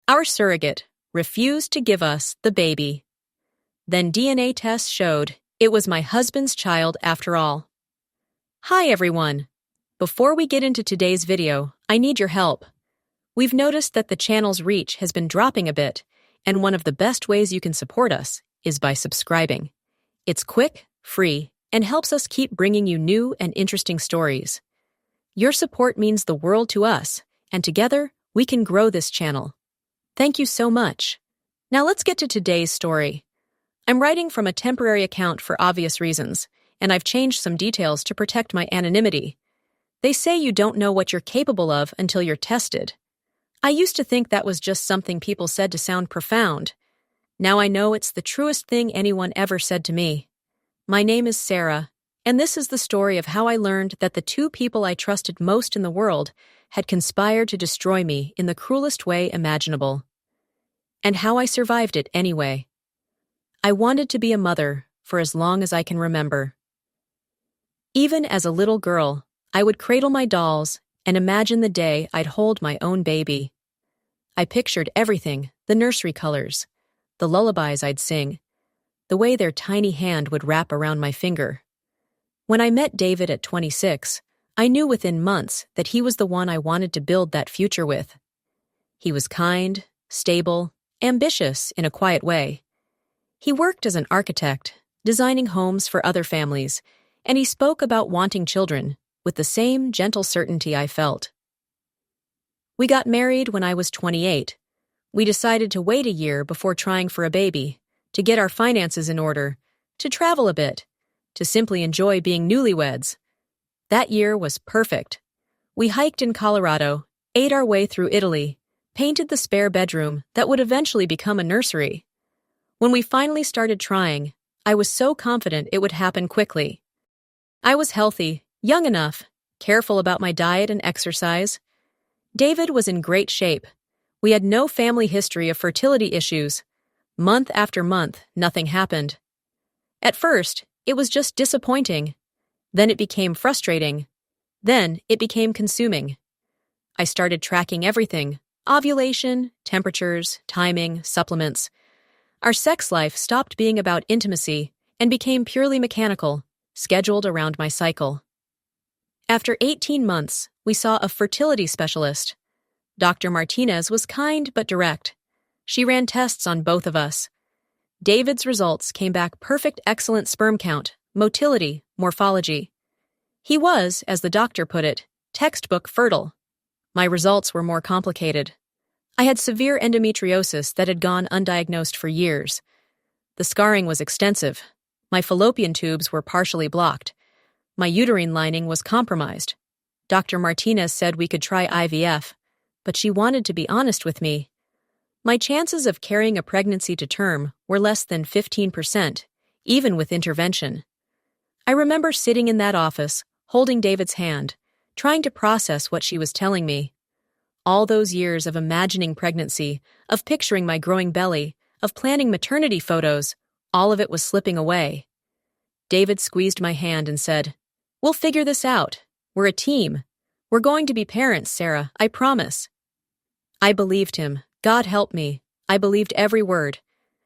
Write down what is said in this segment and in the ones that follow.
Our surrogate refused to give us the baby. Then DNA tests showed it was my husband's child after all. Hi everyone. Before we get into today's video, I need your help. We've noticed that the channel's reach has been dropping a bit, and one of the best ways you can support us is by subscribing. It's quick, free, and helps us keep bringing you new and interesting stories. Your support means the world to us, and together, we can grow this channel. Thank you so much. Now let's get to today's story. I'm writing from a temporary account for obvious reasons, and I've changed some details to protect my anonymity. They say you don't know what you're capable of until you're tested. I used to think that was just something people said to sound profound. Now I know it's the truest thing anyone ever said to me. My name is Sarah, and this is the story of how I learned that the two people I trusted most in the world had conspired to destroy me in the cruelest way imaginable. And how I survived it anyway. I wanted to be a mother for as long as I can remember. Even as a little girl, I would cradle my dolls and imagine the day I'd hold my own baby. I pictured everything, the nursery colors, the lullabies I'd sing, the way their tiny hand would wrap around my finger. When I met David at 26, I knew within months that he was the one I wanted to build that future with. He was kind, stable, ambitious in a quiet way. He worked as an architect, designing homes for other families, and he spoke about wanting children with the same gentle certainty I felt. We got married when I was 28. We decided to wait a year before trying for a baby, to get our finances in order, to travel a bit, to simply enjoy being newlyweds. That year was perfect. We hiked in Colorado, ate our way through Italy, painted the spare bedroom that would eventually become a nursery. When we finally started trying, I was so confident it would happen quickly. I was healthy, young enough, careful about my diet and exercise. David was in great shape. We had no family history of fertility issues. Month after month, nothing happened. At first, it was just disappointing. Then it became frustrating. Then it became consuming. I started tracking everything: ovulation, temperatures, timing, supplements. Our sex life stopped being about intimacy and became purely mechanical, scheduled around my cycle. After 18 months, we saw a fertility specialist. Dr. Martinez was kind but direct. She ran tests on both of us. David's results came back perfect, excellent sperm count, motility, morphology. He was, as the doctor put it, textbook fertile. My results were more complicated. I had severe endometriosis that had gone undiagnosed for years. The scarring was extensive. My fallopian tubes were partially blocked. My uterine lining was compromised. Dr. Martinez said we could try IVF, but she wanted to be honest with me. My chances of carrying a pregnancy to term were less than 15%, even with intervention. I remember sitting in that office, holding David's hand, trying to process what she was telling me. All those years of imagining pregnancy, of picturing my growing belly, of planning maternity photos, all of it was slipping away. David squeezed my hand and said, "We'll figure this out. We're a team. We're going to be parents, Sarah, I promise." I believed him. God help me. I believed every word.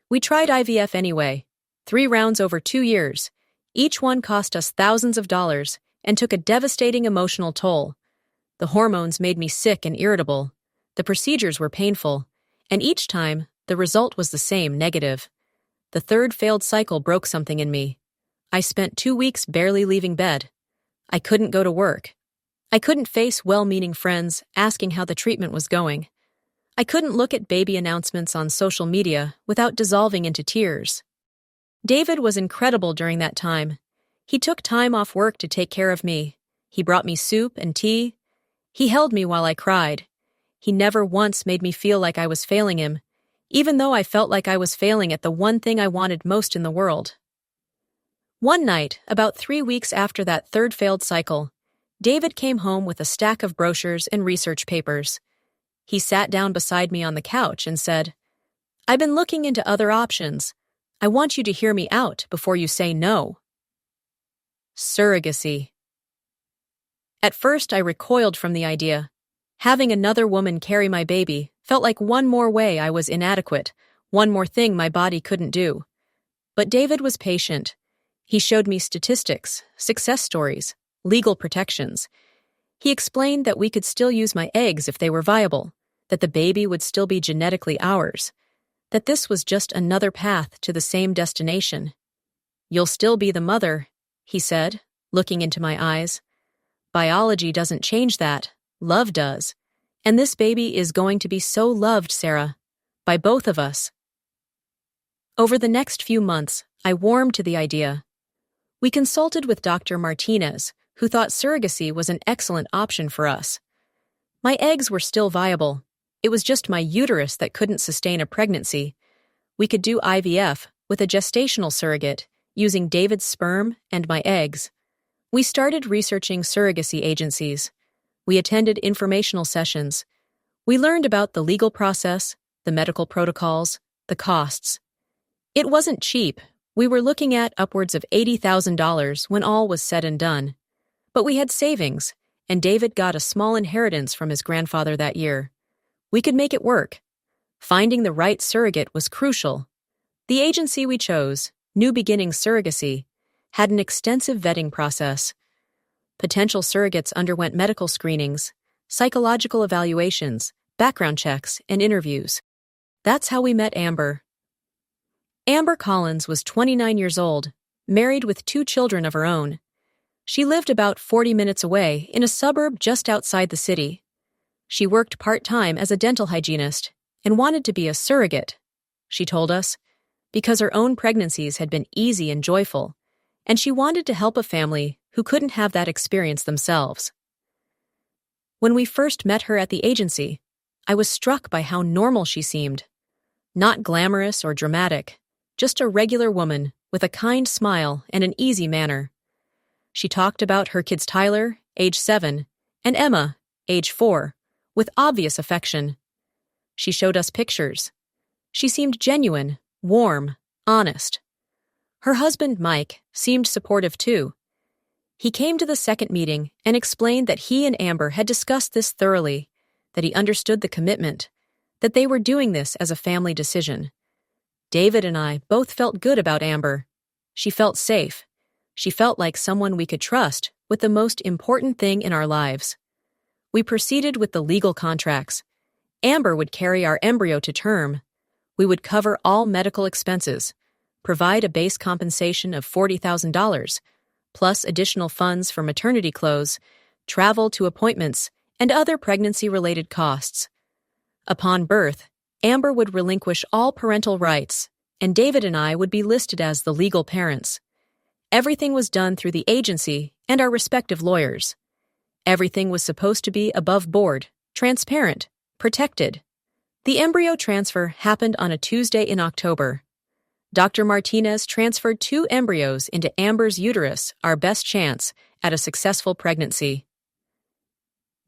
We tried IVF anyway. 3 rounds over 2 years. Each one cost us thousands of dollars and took a devastating emotional toll. The hormones made me sick and irritable. The procedures were painful. And each time, the result was the same, negative. The 3rd failed cycle broke something in me. I spent 2 weeks barely leaving bed. I couldn't go to work. I couldn't face well-meaning friends asking how the treatment was going. I couldn't look at baby announcements on social media without dissolving into tears. David was incredible during that time. He took time off work to take care of me. He brought me soup and tea. He held me while I cried. He never once made me feel like I was failing him, even though I felt like I was failing at the one thing I wanted most in the world. One night, about 3 weeks after that 3rd failed cycle, David came home with a stack of brochures and research papers. He sat down beside me on the couch and said, "I've been looking into other options. I want you to hear me out before you say no." Surrogacy. At first, I recoiled from the idea. Having another woman carry my baby, Felt like one more way I was inadequate, one more thing my body couldn't do. But David was patient. He showed me statistics, success stories, legal protections. He explained that we could still use my eggs if they were viable, that the baby would still be genetically ours, that this was just another path to the same destination. "You'll still be the mother," he said, looking into my eyes. "Biology doesn't change that. Love does. And this baby is going to be so loved, Sarah, by both of us." Over the next few months, I warmed to the idea. We consulted with Dr. Martinez, who thought surrogacy was an excellent option for us. My eggs were still viable. It was just my uterus that couldn't sustain a pregnancy. We could do IVF with a gestational surrogate, using David's sperm and my eggs. We started researching surrogacy agencies. We attended informational sessions. We learned about the legal process, the medical protocols, the costs. It wasn't cheap. We were looking at upwards of $80,000 when all was said and done. But we had savings, and David got a small inheritance from his grandfather that year. We could make it work. Finding the right surrogate was crucial. The agency we chose, New Beginnings Surrogacy, had an extensive vetting process. Potential surrogates underwent medical screenings, psychological evaluations, background checks, and interviews. That's how we met Amber. Amber Collins was 29 years old, married with 2 children of her own. She lived about 40 minutes away in a suburb just outside the city. She worked part-time as a dental hygienist and wanted to be a surrogate, she told us, because her own pregnancies had been easy and joyful, and she wanted to help a family who couldn't have that experience themselves. When we first met her at the agency, I was struck by how normal she seemed. Not glamorous or dramatic, just a regular woman with a kind smile and an easy manner. She talked about her kids Tyler, age 7, and Emma, age 4, with obvious affection. She showed us pictures. She seemed genuine, warm, honest. Her husband, Mike, seemed supportive too. He came to the second meeting and explained that he and Amber had discussed this thoroughly, that he understood the commitment, that they were doing this as a family decision. David and I both felt good about Amber. She felt safe. She felt like someone we could trust with the most important thing in our lives. We proceeded with the legal contracts. Amber would carry our embryo to term. We would cover all medical expenses, provide a base compensation of $40,000, plus additional funds for maternity clothes, travel to appointments, and other pregnancy-related costs. Upon birth, Amber would relinquish all parental rights, and David and I would be listed as the legal parents. Everything was done through the agency and our respective lawyers. Everything was supposed to be above board, transparent, protected. The embryo transfer happened on a Tuesday in October. Dr. Martinez transferred 2 embryos into Amber's uterus, our best chance at a successful pregnancy.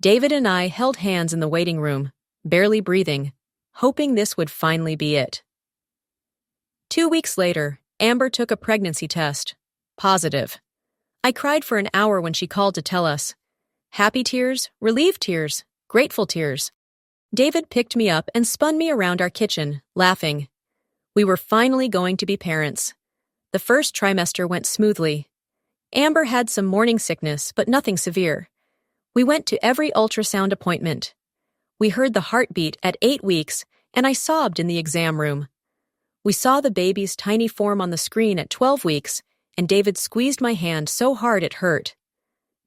David and I held hands in the waiting room, barely breathing, hoping this would finally be it. 2 weeks later, Amber took a pregnancy test. Positive. I cried for an hour when she called to tell us. Happy tears, relieved tears, grateful tears. David picked me up and spun me around our kitchen, laughing. We were finally going to be parents. The first trimester went smoothly. Amber had some morning sickness, but nothing severe. We went to every ultrasound appointment. We heard the heartbeat at 8 weeks, and I sobbed in the exam room. We saw the baby's tiny form on the screen at 12 weeks, and David squeezed my hand so hard it hurt.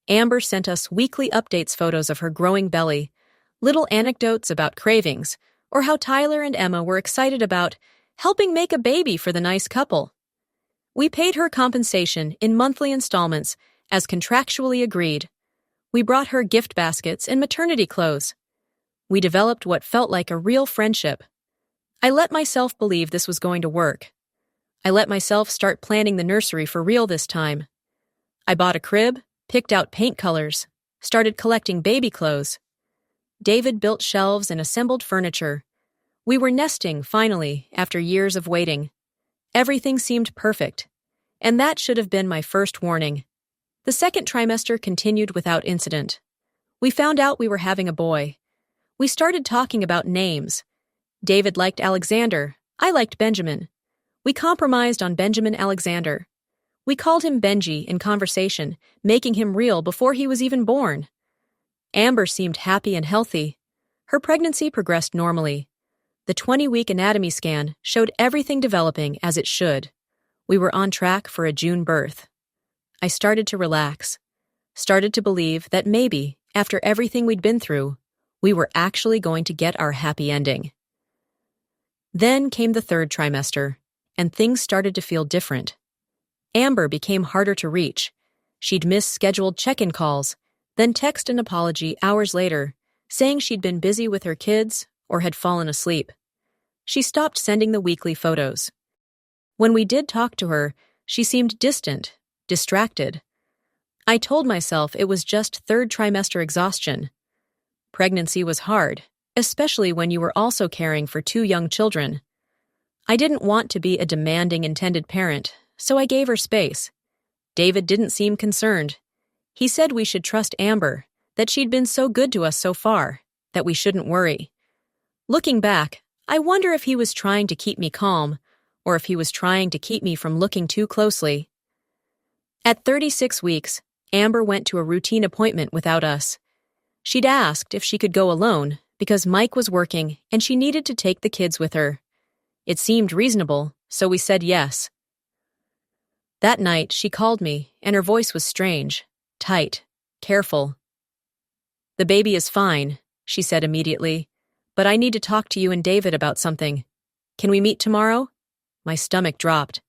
Amber sent us weekly updates photos of her growing belly, little anecdotes about cravings, or how Tyler and Emma were excited about helping make a baby for the nice couple. We paid her compensation in monthly installments, as contractually agreed. We brought her gift baskets and maternity clothes. We developed what felt like a real friendship. I let myself believe this was going to work. I let myself start planning the nursery for real this time. I bought a crib, picked out paint colors, started collecting baby clothes. David built shelves and assembled furniture. We were nesting, finally, after years of waiting. Everything seemed perfect, and that should have been my first warning. The second trimester continued without incident. We found out we were having a boy. We started talking about names. David liked Alexander. I liked Benjamin. We compromised on Benjamin Alexander. We called him Benji in conversation, making him real before he was even born. Amber seemed happy and healthy. Her pregnancy progressed normally. The 20-week anatomy scan showed everything developing as it should. We were on track for a June birth. I started to relax, started to believe that maybe, after everything we'd been through, we were actually going to get our happy ending. Then came the 3rd trimester, and things started to feel different. Amber became harder to reach. She'd miss scheduled check-in calls, then text an apology hours later, saying she'd been busy with her kids or had fallen asleep. She stopped sending the weekly photos. When we did talk to her, she seemed distant, distracted. I told myself it was just 3rd trimester exhaustion. Pregnancy was hard, especially when you were also caring for 2 young children. I didn't want to be a demanding intended parent, so I gave her space. David didn't seem concerned. He said we should trust Amber, that she'd been so good to us so far, that we shouldn't worry. Looking back, I wonder if he was trying to keep me calm, or if he was trying to keep me from looking too closely. At 36 weeks, Amber went to a routine appointment without us. She'd asked if she could go alone because Mike was working and she needed to take the kids with her. It seemed reasonable, so we said yes. That night, she called me, and her voice was strange, tight, careful. "The baby is fine," she said immediately, "but I need to talk to you and David about something. Can we meet tomorrow?" My stomach dropped.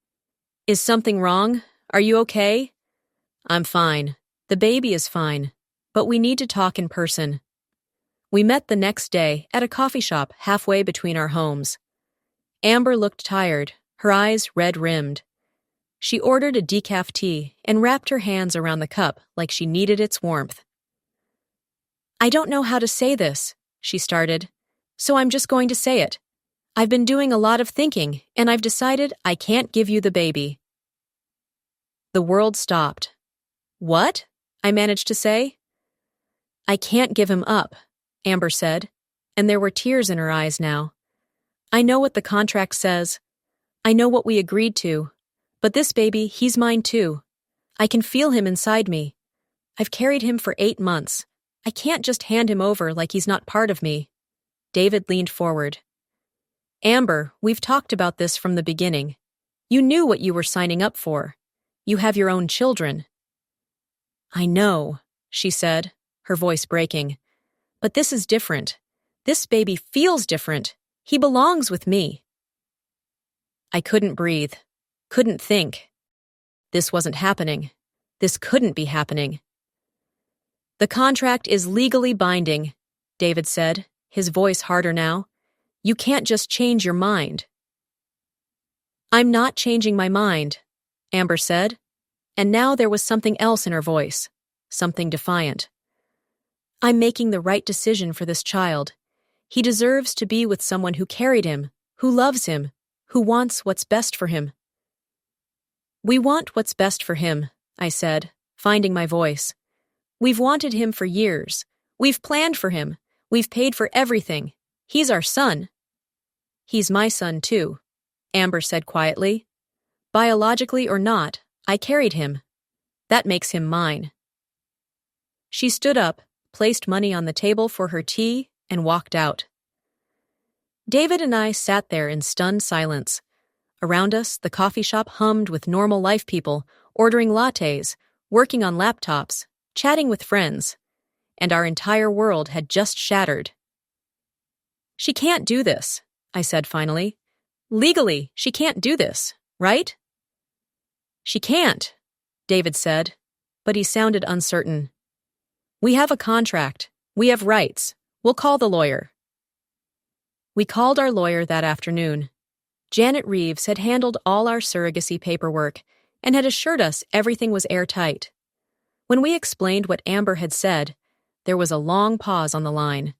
"Is something wrong? Are you okay?" "I'm fine. The baby is fine. But we need to talk in person." We met the next day at a coffee shop halfway between our homes. Amber looked tired, her eyes red-rimmed. She ordered a decaf tea and wrapped her hands around the cup like she needed its warmth. "I don't know how to say this," she started, "so I'm just going to say it. I've been doing a lot of thinking, and I've decided I can't give you the baby." The world stopped. "What?" I managed to say. "I can't give him up," Amber said, and there were tears in her eyes now. "I know what the contract says. I know what we agreed to. But this baby, he's mine too. I can feel him inside me. I've carried him for 8 months. I can't just hand him over like he's not part of me." David leaned forward. "Amber, we've talked about this from the beginning. You knew what you were signing up for. You have your own children." "I know," she said, her voice breaking. "But this is different. This baby feels different. He belongs with me." I couldn't breathe, couldn't think. This wasn't happening. This couldn't be happening. "The contract is legally binding," David said, his voice harder now. "You can't just change your mind." "I'm not changing my mind," Amber said, and now there was something else in her voice, something defiant. "I'm making the right decision for this child. He deserves to be with someone who carried him, who loves him, who wants what's best for him." "We want what's best for him," I said, finding my voice. "We've wanted him for years. We've planned for him. We've paid for everything. He's our son." "He's my son, too," Amber said quietly. "Biologically or not, I carried him. That makes him mine." She stood up, placed money on the table for her tea, and walked out. David and I sat there in stunned silence. Around us, the coffee shop hummed with normal life people, ordering lattes, working on laptops, chatting with friends, and our entire world had just shattered. "She can't do this," I said finally. "Legally, she can't do this, right?" "She can't," David said, but he sounded uncertain. "We have a contract. We have rights. We'll call the lawyer." We called our lawyer that afternoon. Janet Reeves had handled all our surrogacy paperwork and had assured us everything was airtight. When we explained what Amber had said, there was a long pause on the line.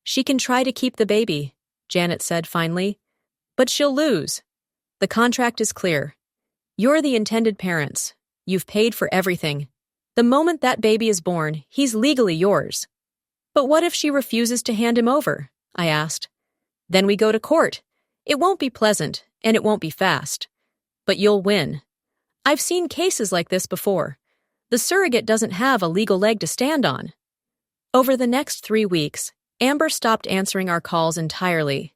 "She can try to keep the baby," Janet said finally, "but she'll lose. The contract is clear. You're the intended parents. You've paid for everything. The moment that baby is born, he's legally yours." But what if she refuses to hand him over? I asked. Then we go to court. It won't be pleasant, and it won't be fast. But you'll win. I've seen cases like this before. The surrogate doesn't have a legal leg to stand on. Over the next 3 weeks, Amber stopped answering our calls entirely.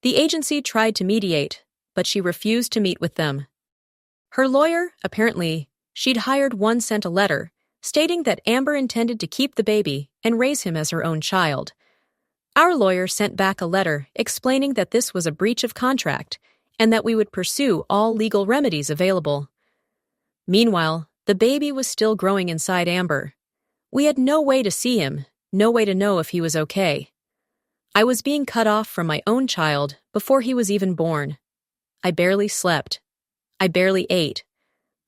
The agency tried to mediate, but she refused to meet with them. Her lawyer, apparently, she'd hired sent a letter stating that Amber intended to keep the baby and raise him as her own child. Our lawyer sent back a letter explaining that this was a breach of contract and that we would pursue all legal remedies available. Meanwhile, the baby was still growing inside Amber. We had no way to see him, no way to know if he was okay. I was being cut off from my own child before he was even born. I barely slept. I barely ate.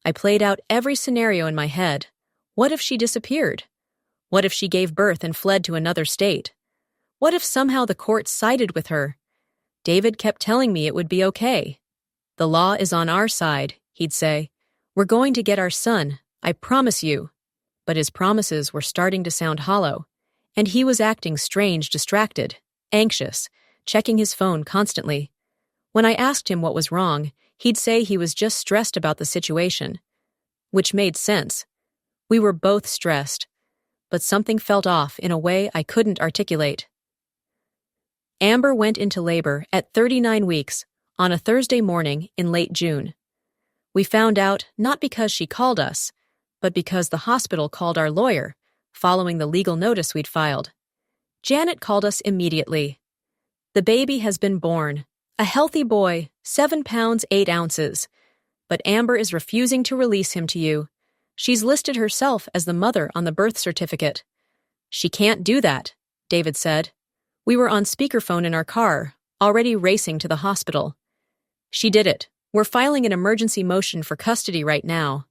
I played out every scenario in my head. What if she disappeared? What if she gave birth and fled to another state? What if somehow the court sided with her? David kept telling me it would be okay. The law is on our side, he'd say. We're going to get our son, I promise you. But his promises were starting to sound hollow, and he was acting strange, distracted, anxious, checking his phone constantly. When I asked him what was wrong, he'd say he was just stressed about the situation. Which made sense. We were both stressed, but something felt off in a way I couldn't articulate. Amber went into labor at 39 weeks on a Thursday morning in late June. We found out not because she called us, but because the hospital called our lawyer, following the legal notice we'd filed. Janet called us immediately. The baby has been born, a healthy boy, 7 pounds 8 ounces. But Amber is refusing to release him to you. She's listed herself as the mother on the birth certificate. She can't do that, David said. We were on speakerphone in our car, already racing to the hospital. She did it. We're filing an emergency motion for custody right now.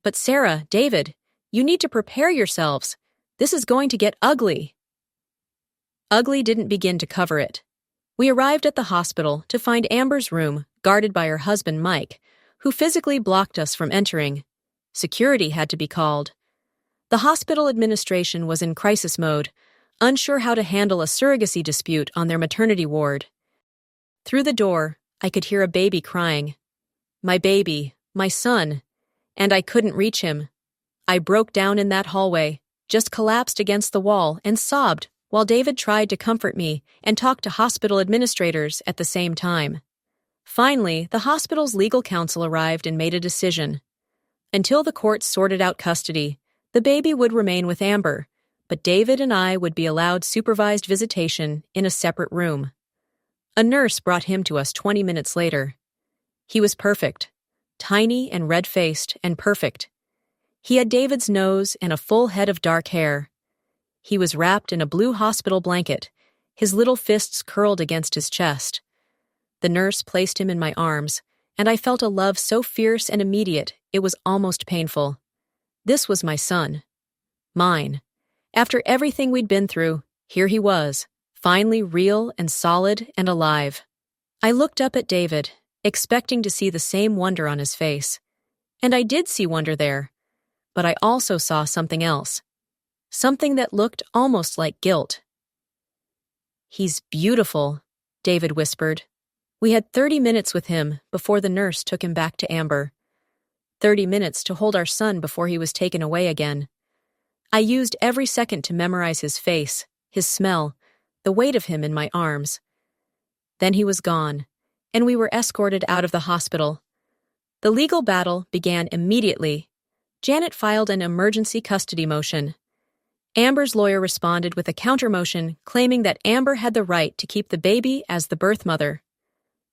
But Sarah, David, you need to prepare yourselves. This is going to get ugly. Ugly didn't begin to cover it. We arrived at the hospital to find Amber's room guarded by her husband Mike, who physically blocked us from entering. Security had to be called. The hospital administration was in crisis mode, unsure how to handle a surrogacy dispute on their maternity ward. Through the door, I could hear a baby crying. My baby, my son, and I couldn't reach him. I broke down in that hallway, just collapsed against the wall and sobbed while David tried to comfort me and talk to hospital administrators at the same time. Finally, the hospital's legal counsel arrived and made a decision. Until the courts sorted out custody, the baby would remain with Amber, but David and I would be allowed supervised visitation in a separate room. A nurse brought him to us 20 minutes later. He was perfect, tiny and red-faced and perfect. He had David's nose and a full head of dark hair. He was wrapped in a blue hospital blanket, his little fists curled against his chest. The nurse placed him in my arms, and I felt a love so fierce and immediate it was almost painful. This was my son. Mine. After everything we'd been through, here he was, finally real and solid and alive. I looked up at David, expecting to see the same wonder on his face. And I did see wonder there, but I also saw something else. Something that looked almost like guilt. He's beautiful, David whispered. We had 30 minutes with him before the nurse took him back to Amber. 30 minutes to hold our son before he was taken away again. I used every second to memorize his face, his smell, the weight of him in my arms. Then he was gone, and we were escorted out of the hospital. The legal battle began immediately. Janet filed an emergency custody motion. Amber's lawyer responded with a counter-motion claiming that Amber had the right to keep the baby as the birth mother.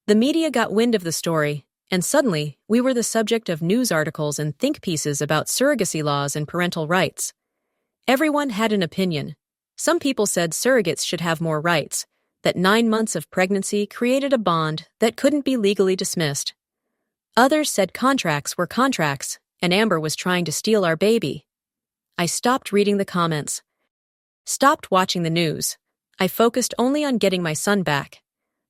The media got wind of the story, and suddenly we were the subject of news articles and think pieces about surrogacy laws and parental rights. Everyone had an opinion. Some people said surrogates should have more rights, that 9 months of pregnancy created a bond that couldn't be legally dismissed. Others said contracts were contracts, and Amber was trying to steal our baby. I stopped reading the comments. Stopped watching the news. I focused only on getting my son back.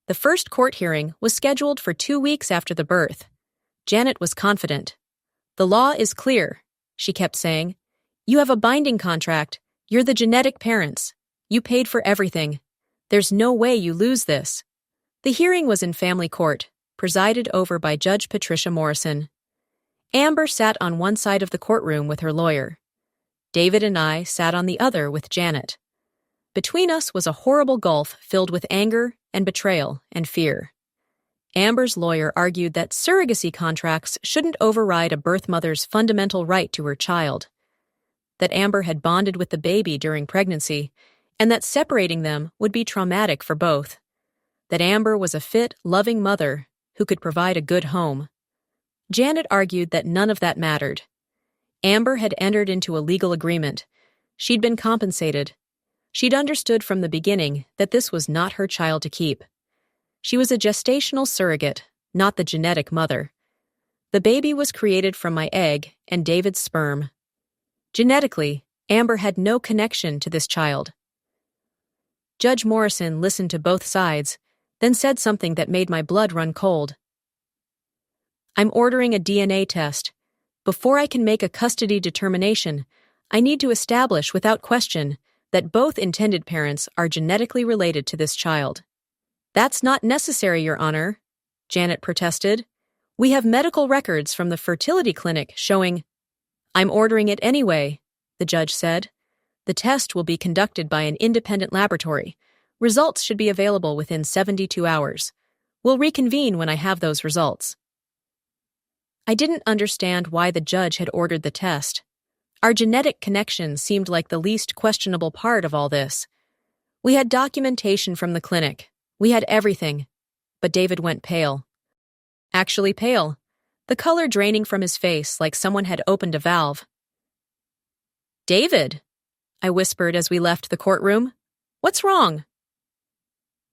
The first court hearing was scheduled for 2 weeks after the birth. Janet was confident. The law is clear, she kept saying. You have a binding contract. You're the genetic parents. You paid for everything. There's no way you lose this. The hearing was in family court, presided over by Judge Patricia Morrison. Amber sat on one side of the courtroom with her lawyer. David and I sat on the other with Janet. Between us was a horrible gulf filled with anger and betrayal and fear. Amber's lawyer argued that surrogacy contracts shouldn't override a birth mother's fundamental right to her child, that Amber had bonded with the baby during pregnancy, and that separating them would be traumatic for both, that Amber was a fit, loving mother who could provide a good home. Janet argued that none of that mattered. Amber had entered into a legal agreement. She'd been compensated. She'd understood from the beginning that this was not her child to keep. She was a gestational surrogate, not the genetic mother. The baby was created from my egg and David's sperm. Genetically, Amber had no connection to this child. Judge Morrison listened to both sides, then said something that made my blood run cold. I'm ordering a DNA test. Before I can make a custody determination, I need to establish without question that both intended parents are genetically related to this child. That's not necessary, Your Honor, Janet protested. We have medical records from the fertility clinic showing— I'm ordering it anyway, the judge said. The test will be conducted by an independent laboratory. Results should be available within 72 hours. We'll reconvene when I have those results. I didn't understand why the judge had ordered the test. Our genetic connection seemed like the least questionable part of all this. We had documentation from the clinic. We had everything. But David went pale. Actually pale, the color draining from his face like someone had opened a valve. David, I whispered as we left the courtroom. What's wrong?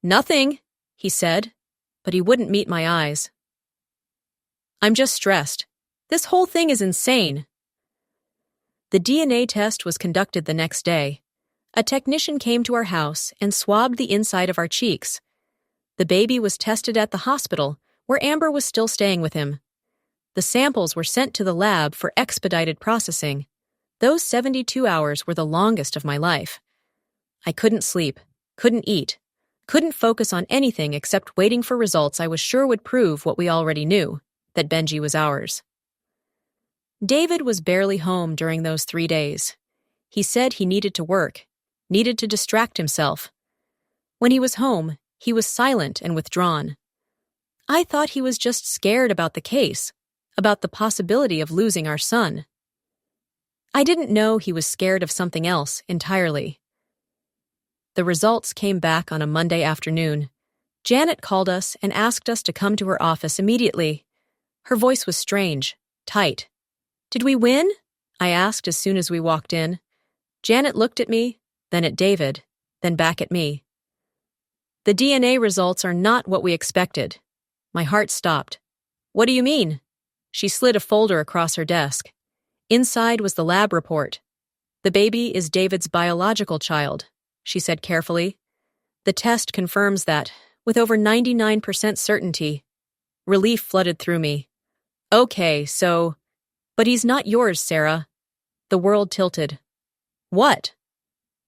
Nothing, he said, but he wouldn't meet my eyes. I'm just stressed. This whole thing is insane. The DNA test was conducted the next day. A technician came to our house and swabbed the inside of our cheeks. The baby was tested at the hospital, where Amber was still staying with him. The samples were sent to the lab for expedited processing. Those 72 hours were the longest of my life. I couldn't sleep, couldn't eat, couldn't focus on anything except waiting for results I was sure would prove what we already knew, that Benji was ours. David was barely home during those 3 days. He said he needed to work, needed to distract himself. When he was home, he was silent and withdrawn. I thought he was just scared about the case, about the possibility of losing our son. I didn't know he was scared of something else entirely. The results came back on a Monday afternoon. Janet called us and asked us to come to her office immediately. Her voice was strange, tight. Did we win? I asked as soon as we walked in. Janet looked at me, then at David, then back at me. The DNA results are not what we expected. My heart stopped. What do you mean? She slid a folder across her desk. Inside was the lab report. The baby is David's biological child, she said carefully. The test confirms that, with over 99% certainty. Relief flooded through me. Okay, so— But he's not yours, Sarah. The world tilted. What?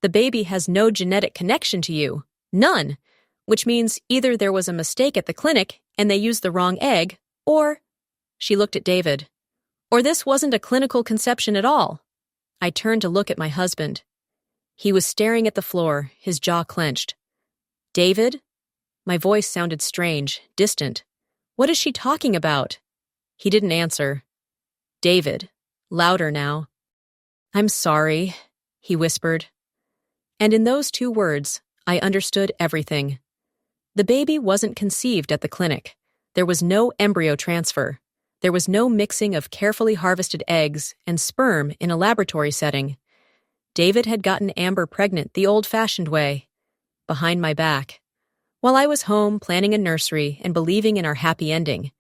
The baby has no genetic connection to you. None. Which means either there was a mistake at the clinic and they used the wrong egg, or— She looked at David. Or this wasn't a clinical conception at all. I turned to look at my husband. He was staring at the floor, his jaw clenched. David? My voice sounded strange, distant. What is she talking about? He didn't answer. David, louder now. I'm sorry, he whispered. And in those 2 words, I understood everything. The baby wasn't conceived at the clinic. There was no embryo transfer. There was no mixing of carefully harvested eggs and sperm in a laboratory setting. David had gotten Amber pregnant the old-fashioned way, behind my back, while I was home planning a nursery and believing in our happy ending.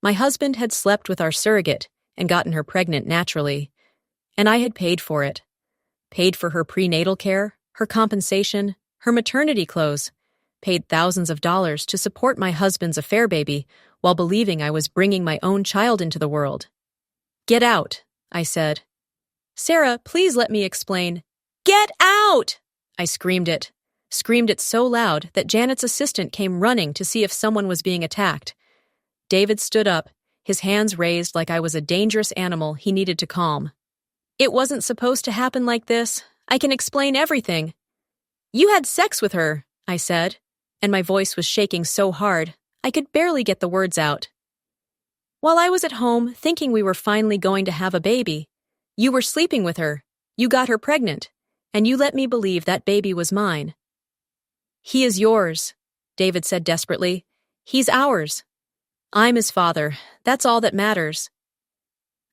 My husband had slept with our surrogate and gotten her pregnant naturally, and I had paid for it. Paid for her prenatal care, her compensation, her maternity clothes, paid thousands of dollars to support my husband's affair baby while believing I was bringing my own child into the world. Get out, I said. Sarah, please let me explain. Get out! I screamed it. Screamed it so loud that Janet's assistant came running to see if someone was being attacked. David stood up, his hands raised like I was a dangerous animal he needed to calm. It wasn't supposed to happen like this. I can explain everything. You had sex with her, I said, and my voice was shaking so hard I could barely get the words out. While I was at home thinking we were finally going to have a baby, you were sleeping with her, you got her pregnant, and you let me believe that baby was mine. He is yours, David said desperately. He's ours. I'm his father. That's all that matters.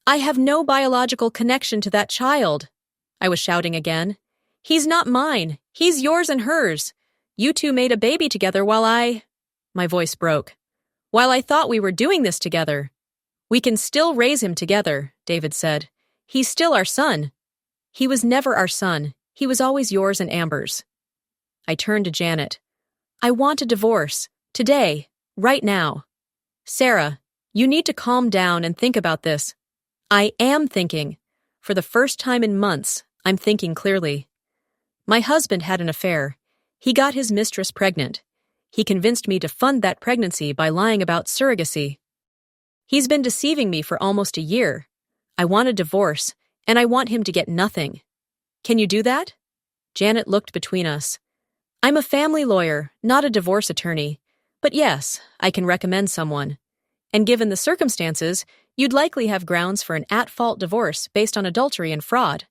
I have no biological connection to that child, I was shouting again. He's not mine. He's yours and hers. You two made a baby together My voice broke. While I thought we were doing this together. We can still raise him together, David said. He's still our son. He was never our son. He was always yours and Amber's. I turned to Janet. I want a divorce. Today. Right now. Sarah, you need to calm down and think about this. I am thinking. For the first time in months, I'm thinking clearly. My husband had an affair. He got his mistress pregnant. He convinced me to fund that pregnancy by lying about surrogacy. He's been deceiving me for almost a year. I want a divorce, and I want him to get nothing. Can you do that? Janet looked between us. I'm a family lawyer, not a divorce attorney. But yes, I can recommend someone. And given the circumstances, you'd likely have grounds for an at-fault divorce based on adultery and fraud.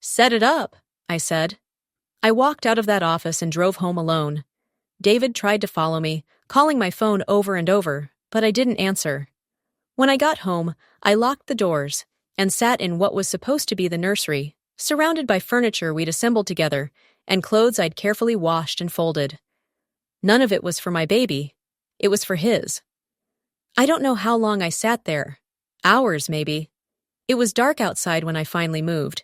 Set it up, I said. I walked out of that office and drove home alone. David tried to follow me, calling my phone over and over, but I didn't answer. When I got home, I locked the doors and sat in what was supposed to be the nursery, surrounded by furniture we'd assembled together and clothes I'd carefully washed and folded. None of it was for my baby. It was for his. I don't know how long I sat there. Hours, maybe. It was dark outside when I finally moved.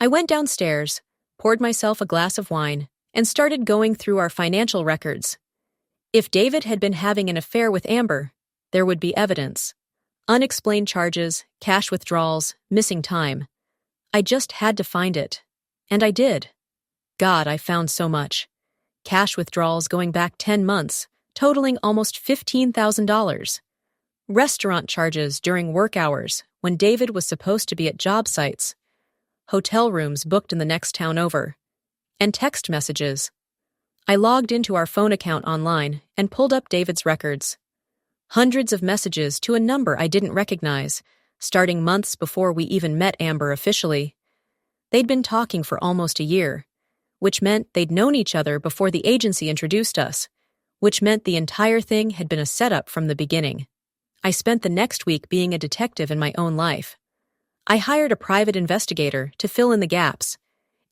I went downstairs, poured myself a glass of wine, and started going through our financial records. If David had been having an affair with Amber, there would be evidence. Unexplained charges, cash withdrawals, missing time. I just had to find it. And I did. God, I found so much. Cash withdrawals going back 10 months, totaling almost $15,000. Restaurant charges during work hours when David was supposed to be at job sites. Hotel rooms booked in the next town over. And text messages. I logged into our phone account online and pulled up David's records. Hundreds of messages to a number I didn't recognize, starting months before we even met Amber officially. They'd been talking for almost a year, which meant they'd known each other before the agency introduced us, which meant the entire thing had been a setup from the beginning. I spent the next week being a detective in my own life. I hired a private investigator to fill in the gaps,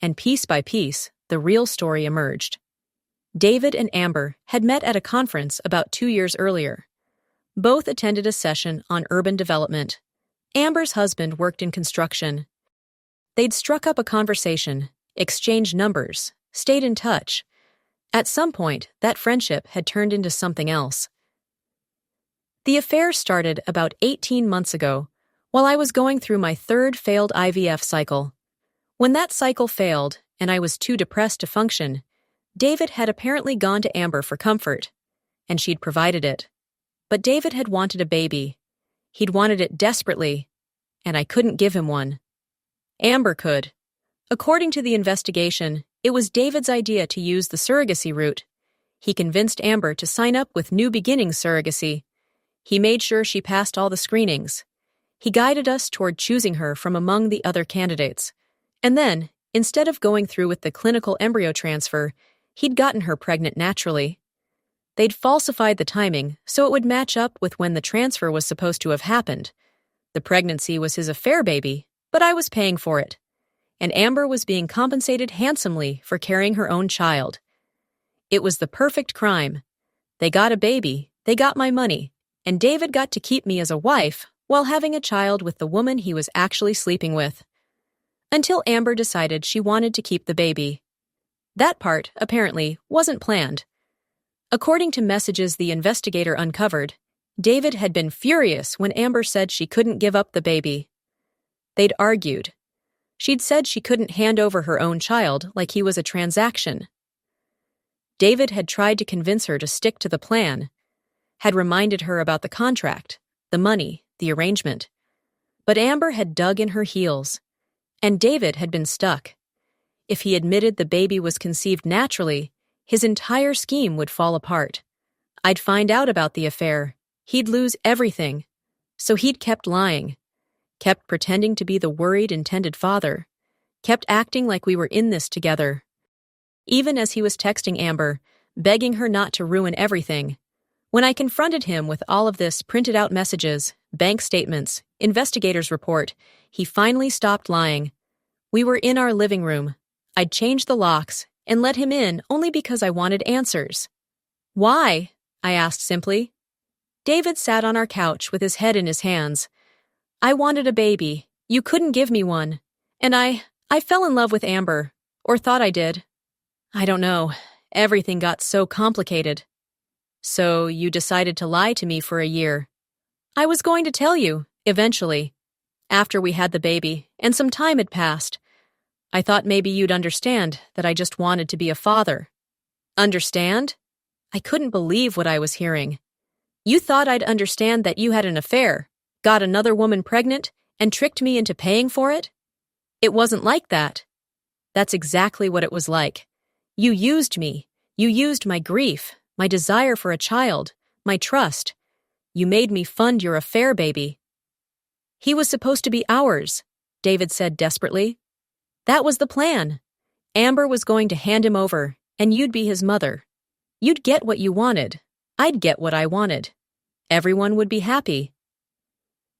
and piece by piece, the real story emerged. David and Amber had met at a conference about 2 years earlier. Both attended a session on urban development. Amber's husband worked in construction. They'd struck up a conversation, exchanged numbers, stayed in touch. At some point, that friendship had turned into something else. The affair started about 18 months ago, while I was going through my third failed IVF cycle. When that cycle failed, and I was too depressed to function, David had apparently gone to Amber for comfort, and she'd provided it. But David had wanted a baby. He'd wanted it desperately, and I couldn't give him one. Amber could. According to the investigation, it was David's idea to use the surrogacy route. He convinced Amber to sign up with New Beginnings Surrogacy. He made sure she passed all the screenings. He guided us toward choosing her from among the other candidates. And then, instead of going through with the clinical embryo transfer, he'd gotten her pregnant naturally. They'd falsified the timing so it would match up with when the transfer was supposed to have happened. The pregnancy was his affair baby, but I was paying for it. And Amber was being compensated handsomely for carrying her own child. It was the perfect crime. They got a baby, they got my money, and David got to keep me as a wife while having a child with the woman he was actually sleeping with. Until Amber decided she wanted to keep the baby. That part, apparently, wasn't planned. According to messages the investigator uncovered, David had been furious when Amber said she couldn't give up the baby. They'd argued. She'd said she couldn't hand over her own child like he was a transaction. David had tried to convince her to stick to the plan, had reminded her about the contract, the money, the arrangement. But Amber had dug in her heels, and David had been stuck. If he admitted the baby was conceived naturally, his entire scheme would fall apart. I'd find out about the affair. He'd lose everything. So he'd kept lying, kept pretending to be the worried intended father, kept acting like we were in this together. Even as he was texting Amber, begging her not to ruin everything. When I confronted him with all of this printed out messages, bank statements, investigator's report, he finally stopped lying. We were in our living room. I'd changed the locks and let him in only because I wanted answers. Why? I asked simply. David sat on our couch with his head in his hands. I wanted a baby. You couldn't give me one. And I fell in love with Amber. Or thought I did. I don't know. Everything got so complicated. So you decided to lie to me for a year. I was going to tell you, eventually. After we had the baby, and some time had passed. I thought maybe you'd understand that I just wanted to be a father. Understand? I couldn't believe what I was hearing. You thought I'd understand that you had an affair, got another woman pregnant, and tricked me into paying for it? It wasn't like that. That's exactly what it was like. You used me. You used my grief, my desire for a child, my trust. You made me fund your affair, baby. He was supposed to be ours, David said desperately. That was the plan. Amber was going to hand him over, and you'd be his mother. You'd get what you wanted. I'd get what I wanted. Everyone would be happy.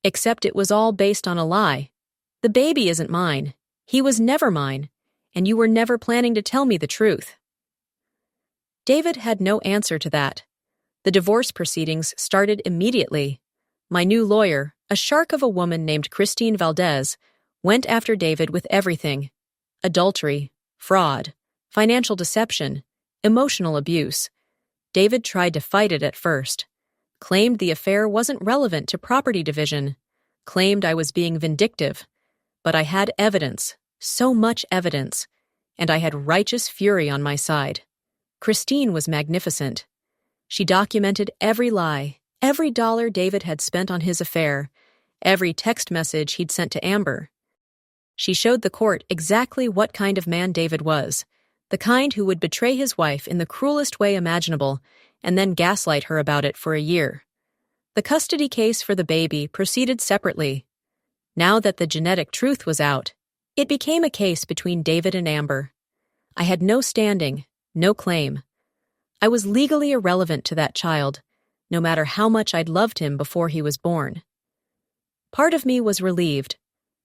Except it was all based on a lie. The baby isn't mine. He was never mine, and you were never planning to tell me the truth. David had no answer to that. The divorce proceedings started immediately. My new lawyer, a shark of a woman named Christine Valdez, went after David with everything. Adultery, fraud, financial deception, emotional abuse. David tried to fight it at first. Claimed the affair wasn't relevant to property division. Claimed I was being vindictive. But I had evidence, so much evidence, and I had righteous fury on my side. Christine was magnificent. She documented every lie, every dollar David had spent on his affair, every text message he'd sent to Amber. She showed the court exactly what kind of man David was, the kind who would betray his wife in the cruelest way imaginable and then gaslight her about it for a year. The custody case for the baby proceeded separately. Now that the genetic truth was out, it became a case between David and Amber. I had no standing, no claim. I was legally irrelevant to that child, no matter how much I'd loved him before he was born. Part of me was relieved.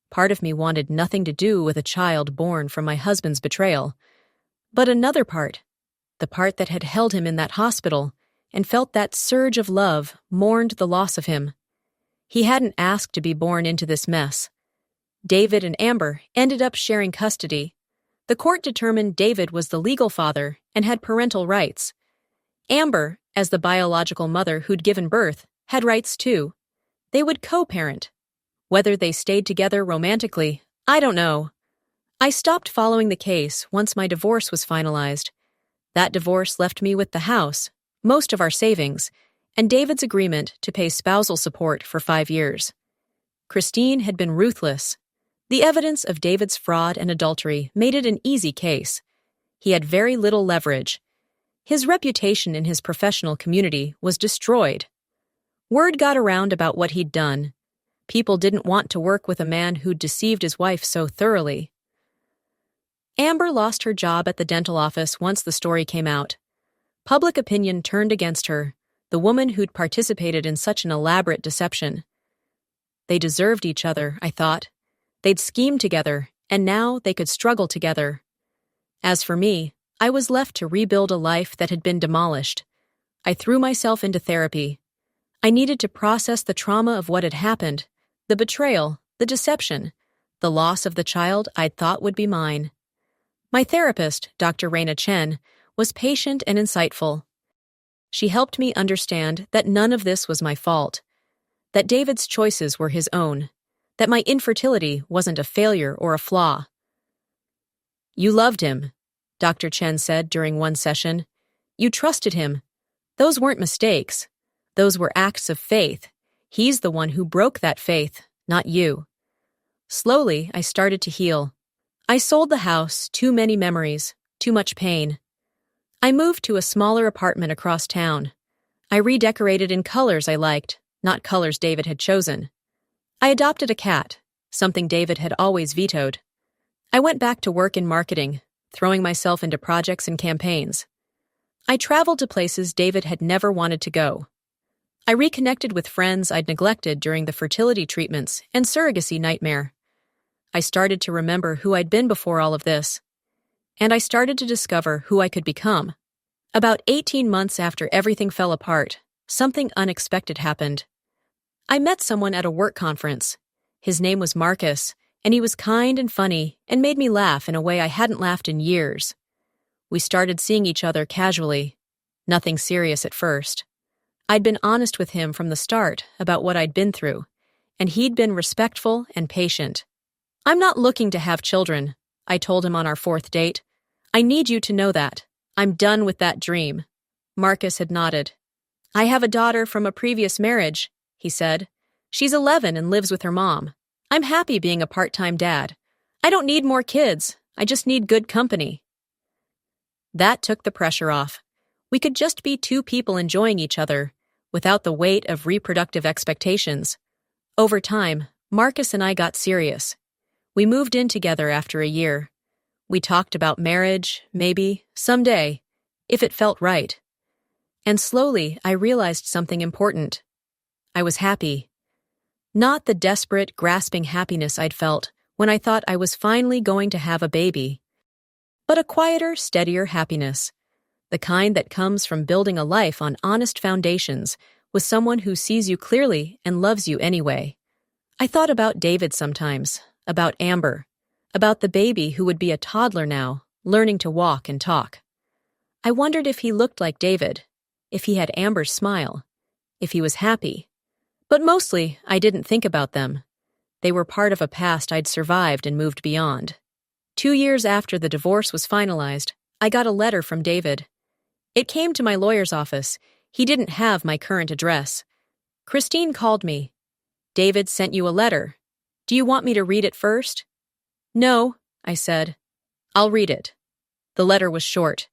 Part of me wanted nothing to do with a child born from my husband's betrayal. But another part, the part that had held him in that hospital and felt that surge of love, mourned the loss of him. He hadn't asked to be born into this mess. David and Amber ended up sharing custody. The court determined David was the legal father and had parental rights. Amber, as the biological mother who'd given birth, had rights too. They would co-parent. Whether they stayed together romantically, I don't know. I stopped following the case once my divorce was finalized. That divorce left me with the house, most of our savings, and David's agreement to pay spousal support for 5 years. Christine had been ruthless. The evidence of David's fraud and adultery made it an easy case. He had very little leverage. His reputation in his professional community was destroyed. Word got around about what he'd done. People didn't want to work with a man who'd deceived his wife so thoroughly. Amber lost her job at the dental office once the story came out. Public opinion turned against her, the woman who'd participated in such an elaborate deception. They deserved each other, I thought. They'd schemed together, and now they could struggle together. As for me, I was left to rebuild a life that had been demolished. I threw myself into therapy. I needed to process the trauma of what had happened, the betrayal, the deception, the loss of the child I'd thought would be mine. My therapist, Dr. Raina Chen, was patient and insightful. She helped me understand that none of this was my fault, that David's choices were his own, that my infertility wasn't a failure or a flaw. "You loved him," Dr. Chen said during one session. "You trusted him. Those weren't mistakes. Those were acts of faith. He's the one who broke that faith, not you." Slowly, I started to heal. I sold the house, too many memories, too much pain. I moved to a smaller apartment across town. I redecorated in colors I liked, not colors David had chosen. I adopted a cat, something David had always vetoed. I went back to work in marketing, throwing myself into projects and campaigns. I traveled to places David had never wanted to go. I reconnected with friends I'd neglected during the fertility treatments and surrogacy nightmare. I started to remember who I'd been before all of this. And I started to discover who I could become. About 18 months after everything fell apart, something unexpected happened. I met someone at a work conference. His name was Marcus, and he was kind and funny and made me laugh in a way I hadn't laughed in years. We started seeing each other casually. Nothing serious at first. I'd been honest with him from the start about what I'd been through, and he'd been respectful and patient. "I'm not looking to have children," I told him on our 4th date. "I need you to know that. I'm done with that dream." Marcus had nodded. "I have a daughter from a previous marriage," he said. "She's 11 and lives with her mom. I'm happy being a part-time dad. I don't need more kids. I just need good company." That took the pressure off. We could just be two people enjoying each other, without the weight of reproductive expectations. Over time, Marcus and I got serious. We moved in together after a year. We talked about marriage, maybe, someday, if it felt right. And slowly, I realized something important. I was happy. Not the desperate, grasping happiness I'd felt when I thought I was finally going to have a baby, but a quieter, steadier happiness, the kind that comes from building a life on honest foundations with someone who sees you clearly and loves you anyway. I thought about David sometimes, about Amber, about the baby who would be a toddler now, learning to walk and talk. I wondered if he looked like David, if he had Amber's smile, if he was happy. But mostly, I didn't think about them. They were part of a past I'd survived and moved beyond. 2 years after the divorce was finalized, I got a letter from David. It came to my lawyer's office. He didn't have my current address. "Christine called me. 'David sent you a letter. Do you want me to read it first?' "No," I said. "I'll read it." The letter was short.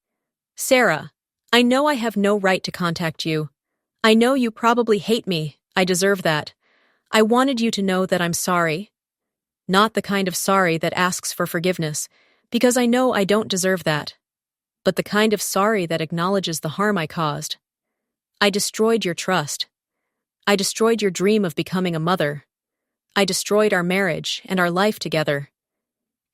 "Sarah, I know I have no right to contact you. I know you probably hate me. I deserve that. I wanted you to know that I'm sorry. Not the kind of sorry that asks for forgiveness, because I know I don't deserve that. But the kind of sorry that acknowledges the harm I caused. I destroyed your trust. I destroyed your dream of becoming a mother. I destroyed our marriage and our life together.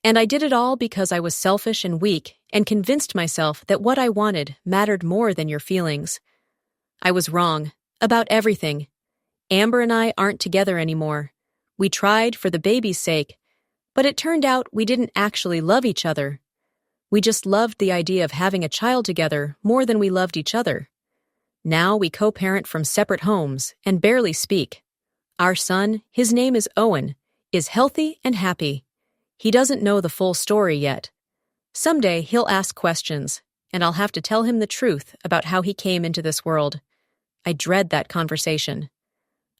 And I did it all because I was selfish and weak and convinced myself that what I wanted mattered more than your feelings. I was wrong about everything. Amber and I aren't together anymore. We tried for the baby's sake, but it turned out we didn't actually love each other. We just loved the idea of having a child together more than we loved each other. Now we co-parent from separate homes and barely speak. Our son, his name is Owen, is healthy and happy. He doesn't know the full story yet. Someday he'll ask questions, and I'll have to tell him the truth about how he came into this world. I dread that conversation.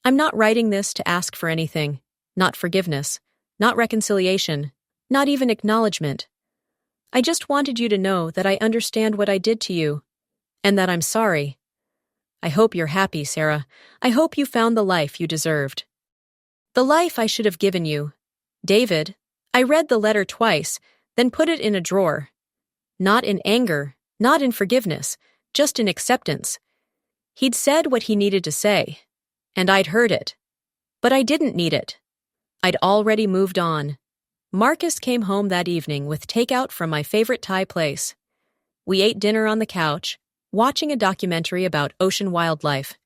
I'm not writing this to ask for anything, not forgiveness, not reconciliation, not even acknowledgement. I just wanted you to know that I understand what I did to you, and that I'm sorry. I hope you're happy, Sarah. I hope you found the life you deserved. The life I should have given you. David, I read the letter twice, then put it in a drawer. Not in anger, not in forgiveness, just in acceptance. He'd said what he needed to say, and I'd heard it. But I didn't need it. I'd already moved on. Marcus came home that evening with takeout from my favorite Thai place. We ate dinner on the couch, watching a documentary about ocean wildlife.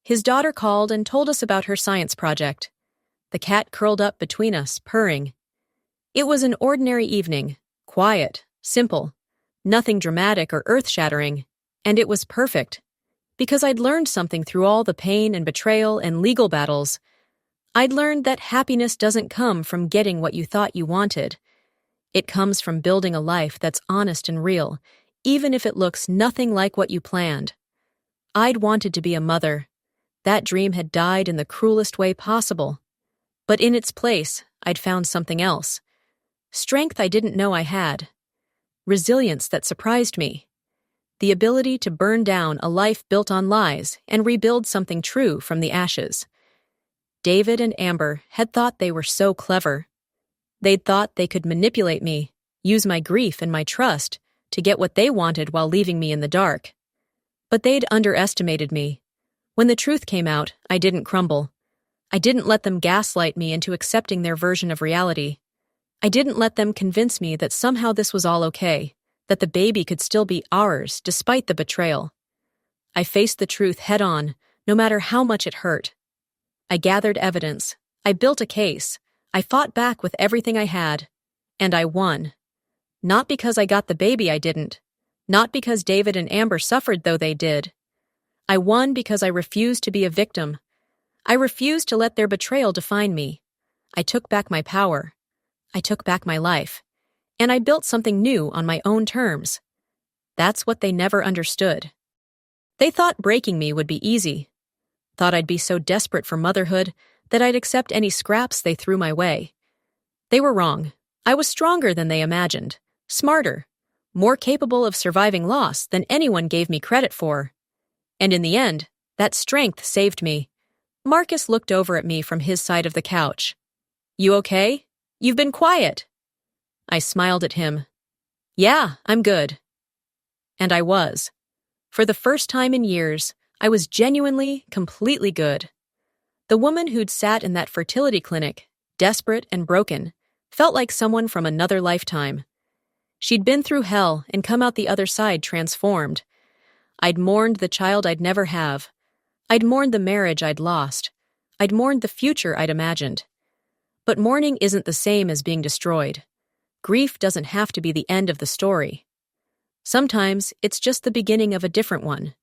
His daughter called and told us about her science project. The cat curled up between us, purring. It was an ordinary evening, quiet, simple, nothing dramatic or earth-shattering, and it was perfect. Because I'd learned something through all the pain and betrayal and legal battles. I'd learned that happiness doesn't come from getting what you thought you wanted. It comes from building a life that's honest and real, even if it looks nothing like what you planned. I'd wanted to be a mother. That dream had died in the cruelest way possible. But in its place, I'd found something else. Strength I didn't know I had. Resilience that surprised me. The ability to burn down a life built on lies and rebuild something true from the ashes. David and Amber had thought they were so clever. They'd thought they could manipulate me, use my grief and my trust to get what they wanted while leaving me in the dark. But they'd underestimated me. When the truth came out, I didn't crumble. I didn't let them gaslight me into accepting their version of reality. I didn't let them convince me that somehow this was all okay, that the baby could still be ours despite the betrayal. I faced the truth head-on, no matter how much it hurt. I gathered evidence. I built a case. I fought back with everything I had. And I won. Not because I got the baby, I didn't. Not because David and Amber suffered, though they did. I won because I refused to be a victim. I refused to let their betrayal define me. I took back my power. I took back my life. And I built something new on my own terms. That's what they never understood. They thought breaking me would be easy. Thought I'd be so desperate for motherhood that I'd accept any scraps they threw my way. They were wrong. I was stronger than they imagined, smarter, more capable of surviving loss than anyone gave me credit for. And in the end, that strength saved me. Marcus looked over at me from his side of the couch. "You okay? You've been quiet." I smiled at him. "Yeah, I'm good." And I was. For the first time in years, I was genuinely, completely good. The woman who'd sat in that fertility clinic, desperate and broken, felt like someone from another lifetime. She'd been through hell and come out the other side transformed. I'd mourned the child I'd never have. I'd mourned the marriage I'd lost. I'd mourned the future I'd imagined. But mourning isn't the same as being destroyed. Grief doesn't have to be the end of the story. Sometimes it's just the beginning of a different one.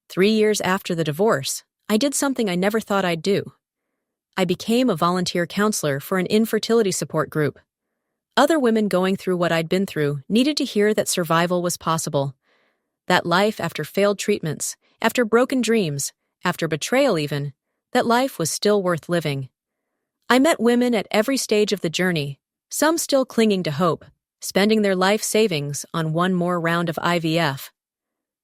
3 years after the divorce, I did something I never thought I'd do. I became a volunteer counselor for an infertility support group. Other women going through what I'd been through needed to hear that survival was possible. That life after failed treatments, after broken dreams, after betrayal even, that life was still worth living. I met women at every stage of the journey, some still clinging to hope, spending their life savings on one more round of IVF.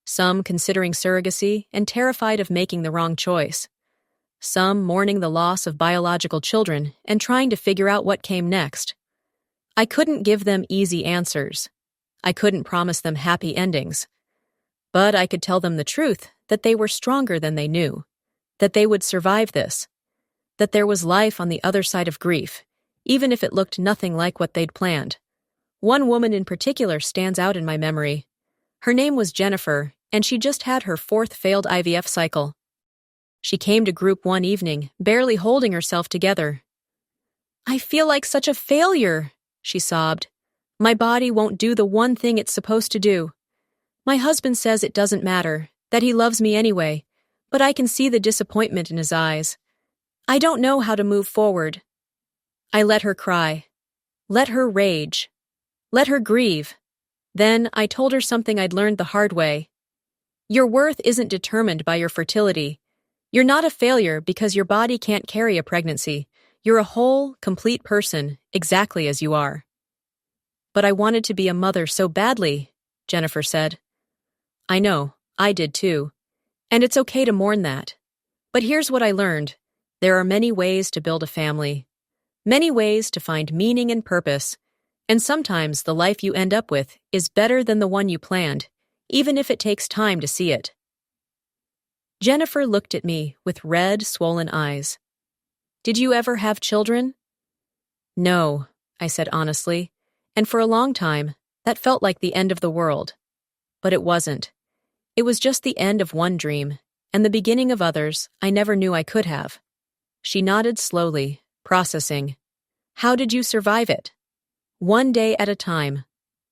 Some considering surrogacy and terrified of making the wrong choice. Some mourning the loss of biological children and trying to figure out what came next. I couldn't give them easy answers. I couldn't promise them happy endings. But I could tell them the truth, that they were stronger than they knew, that they would survive this, that there was life on the other side of grief, even if it looked nothing like what they'd planned. One woman in particular stands out in my memory. Her name was Jennifer, and she just had her 4th failed IVF cycle. She came to group one evening, barely holding herself together. "I feel like such a failure," she sobbed. "My body won't do the one thing it's supposed to do. My husband says it doesn't matter, that he loves me anyway, but I can see the disappointment in his eyes. I don't know how to move forward." I let her cry. Let her rage. Let her grieve. Then I told her something I'd learned the hard way. Your worth isn't determined by your fertility. You're not a failure because your body can't carry a pregnancy. You're a whole, complete person, exactly as you are. "But I wanted to be a mother so badly," Jennifer said. "I know, I did too. And it's okay to mourn that. But here's what I learned. There are many ways to build a family. Many ways to find meaning and purpose. And sometimes the life you end up with is better than the one you planned, even if it takes time to see it." Jennifer looked at me with red, swollen eyes. "Did you ever have children?" "No," I said honestly, and for a long time, that felt like the end of the world. But it wasn't. It was just the end of one dream, and the beginning of others I never knew I could have. She nodded slowly, processing. "How did you survive it?" "One day at a time.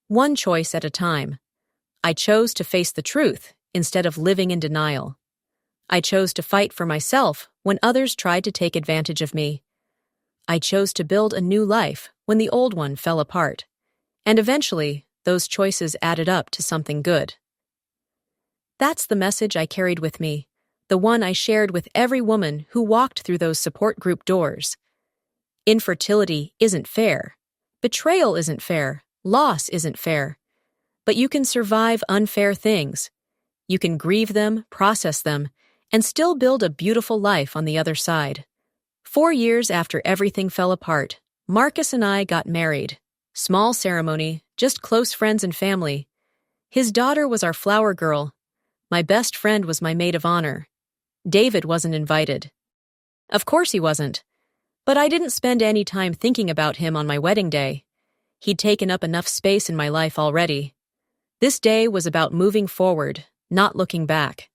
One choice at a time. I chose to face the truth instead of living in denial. I chose to fight for myself when others tried to take advantage of me. I chose to build a new life when the old one fell apart. And eventually, those choices added up to something good. That's the message I carried with me, the one I shared with every woman who walked through those support group doors. Infertility isn't fair. Betrayal isn't fair. Loss isn't fair. But you can survive unfair things. You can grieve them, process them, and still build a beautiful life on the other side. 4 years after everything fell apart, Marcus and I got married. Small ceremony, just close friends and family. His daughter was our flower girl. My best friend was my maid of honor. David wasn't invited. Of course he wasn't. But I didn't spend any time thinking about him on my wedding day. He'd taken up enough space in my life already. This day was about moving forward, not looking back.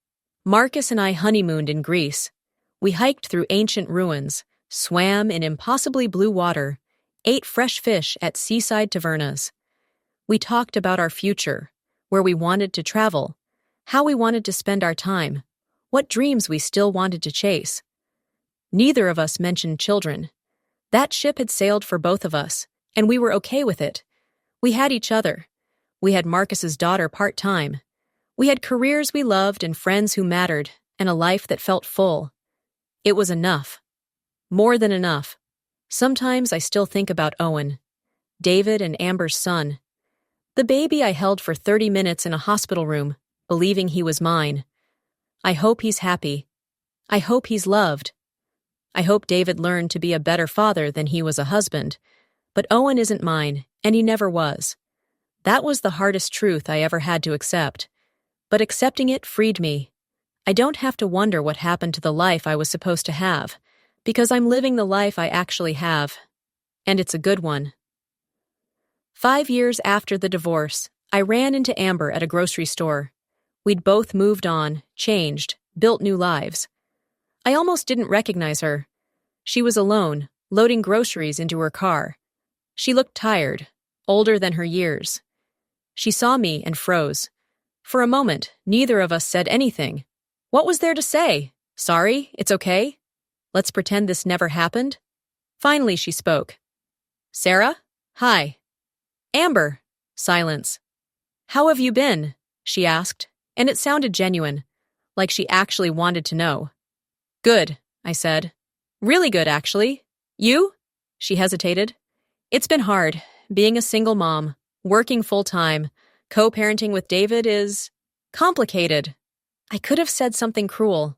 Marcus and I honeymooned in Greece. We hiked through ancient ruins, swam in impossibly blue water, ate fresh fish at seaside tavernas. We talked about our future, where we wanted to travel, how we wanted to spend our time, what dreams we still wanted to chase. Neither of us mentioned children. That ship had sailed for both of us, and we were okay with it. We had each other. We had Marcus's daughter part-time. We had careers we loved and friends who mattered, and a life that felt full. It was enough. More than enough. Sometimes I still think about Owen, David and Amber's son. The baby I held for 30 minutes in a hospital room, believing he was mine. I hope he's happy. I hope he's loved. I hope David learned to be a better father than he was a husband. But Owen isn't mine, and he never was. That was the hardest truth I ever had to accept. But accepting it freed me. I don't have to wonder what happened to the life I was supposed to have, because I'm living the life I actually have. And it's a good one. 5 years after the divorce, I ran into Amber at a grocery store. We'd both moved on, changed, built new lives. I almost didn't recognize her. She was alone, loading groceries into her car. She looked tired, older than her years. She saw me and froze. For a moment, neither of us said anything. What was there to say? Sorry, it's okay? Let's pretend this never happened? Finally, she spoke. Sarah? Hi. Amber. Silence. How have you been? She asked, and it sounded genuine, like she actually wanted to know. Good, I said. Really good, actually. You? She hesitated. It's been hard, being a single mom, working full-time, co-parenting with David is complicated. I could have said something cruel.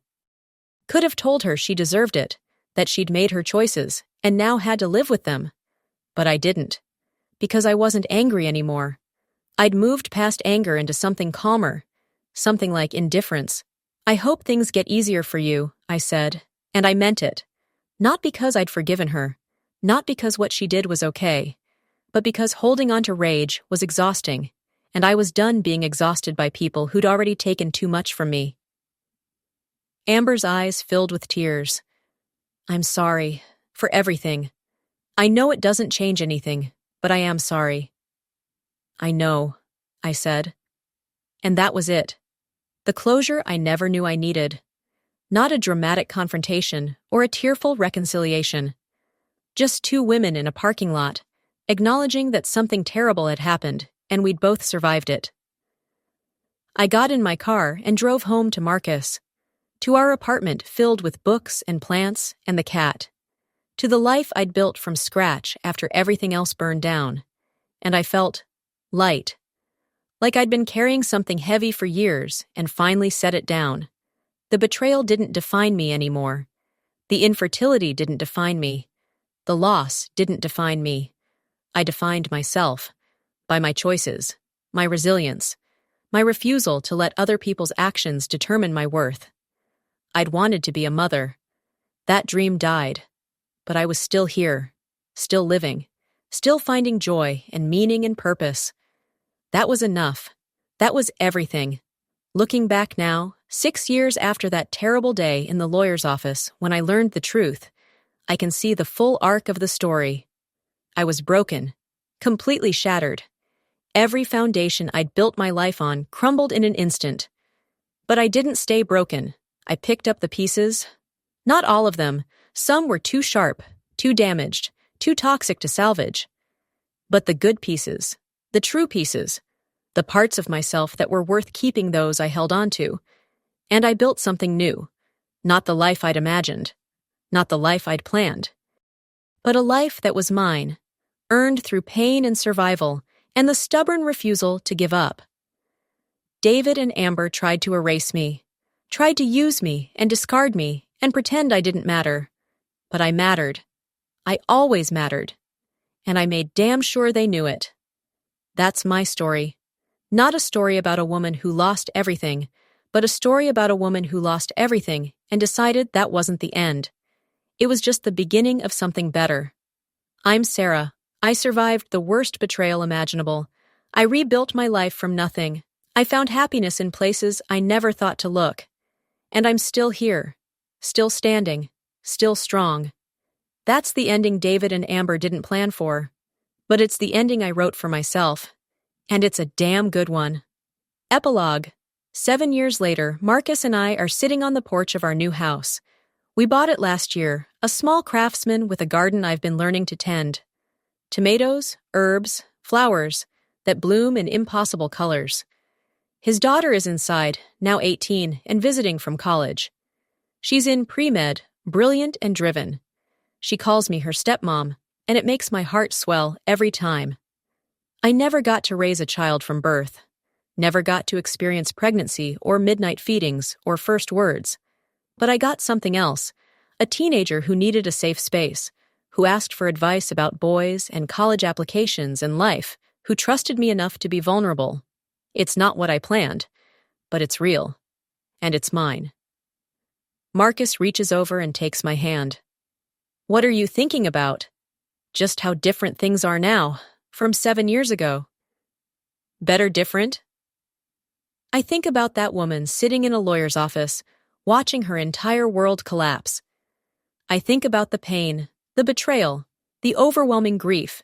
Could have told her she deserved it, that she'd made her choices and now had to live with them. But I didn't, because I wasn't angry anymore. I'd moved past anger into something calmer, something like indifference. I hope things get easier for you, I said, and I meant it. Not because I'd forgiven her, not because what she did was okay, but because holding on to rage was exhausting, and I was done being exhausted by people who'd already taken too much from me. Amber's eyes filled with tears. I'm sorry, for everything. I know it doesn't change anything, but I am sorry. I know, I said. And that was it. The closure I never knew I needed. Not a dramatic confrontation or a tearful reconciliation. Just two women in a parking lot, acknowledging that something terrible had happened and we'd both survived it. I got in my car and drove home to Marcus, to our apartment filled with books and plants and the cat, to the life I'd built from scratch after everything else burned down, and I felt light, like I'd been carrying something heavy for years and finally set it down. The betrayal didn't define me anymore. The infertility didn't define me. The loss didn't define me. I defined myself, by my choices, my resilience, my refusal to let other people's actions determine my worth. I'd wanted to be a mother. That dream died, but I was still here, still living, still finding joy and meaning and purpose. That was enough. That was everything. Looking back now, 6 years after that terrible day in the lawyer's office when I learned the truth, I can see the full arc of the story. I was broken, completely shattered. Every foundation I'd built my life on crumbled in an instant. But I didn't stay broken. I picked up the pieces. Not all of them. Some were too sharp, too damaged, too toxic to salvage. But the good pieces, the true pieces, the parts of myself that were worth keeping, those I held on to. And I built something new. Not the life I'd imagined. Not the life I'd planned. But a life that was mine, earned through pain and survival, and the stubborn refusal to give up. David and Amber tried to erase me, tried to use me and discard me and pretend I didn't matter. But I mattered. I always mattered. And I made damn sure they knew it. That's my story. Not a story about a woman who lost everything, but a story about a woman who lost everything and decided that wasn't the end. It was just the beginning of something better. I'm Sarah. I survived the worst betrayal imaginable. I rebuilt my life from nothing. I found happiness in places I never thought to look. And I'm still here, still standing, still strong. That's the ending David and Amber didn't plan for. But it's the ending I wrote for myself. And it's a damn good one. Epilogue. 7 years later, Marcus and I are sitting on the porch of our new house. We bought it last year, a small craftsman with a garden I've been learning to tend. Tomatoes, herbs, flowers that bloom in impossible colors. His daughter is inside, now 18, and visiting from college. She's in pre-med, brilliant and driven. She calls me her stepmom, and it makes my heart swell every time. I never got to raise a child from birth. Never got to experience pregnancy or midnight feedings or first words. But I got something else, a teenager who needed a safe space, who asked for advice about boys and college applications and life, who trusted me enough to be vulnerable. It's not what I planned, but it's real. And it's mine. Marcus reaches over and takes my hand. What are you thinking about? Just how different things are now, from 7 years ago. Better different? I think about that woman sitting in a lawyer's office, watching her entire world collapse. I think about the pain, the betrayal, the overwhelming grief,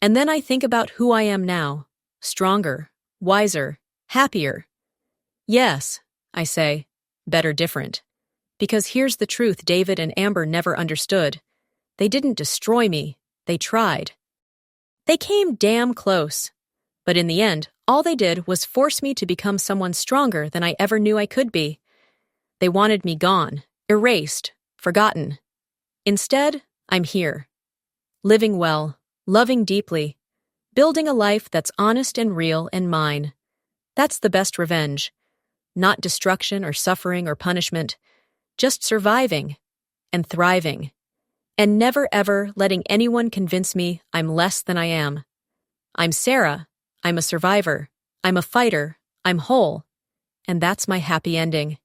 and then I think about who I am now, stronger, wiser, happier. Yes, I say, better different. Because here's the truth David and Amber never understood. They didn't destroy me, they tried. They came damn close. But in the end, all they did was force me to become someone stronger than I ever knew I could be. They wanted me gone, erased, forgotten. Instead, I'm here. Living well, loving deeply, building a life that's honest and real and mine. That's the best revenge. Not destruction or suffering or punishment. Just surviving and thriving. And never ever letting anyone convince me I'm less than I am. I'm Sarah. I'm a survivor. I'm a fighter. I'm whole. And that's my happy ending.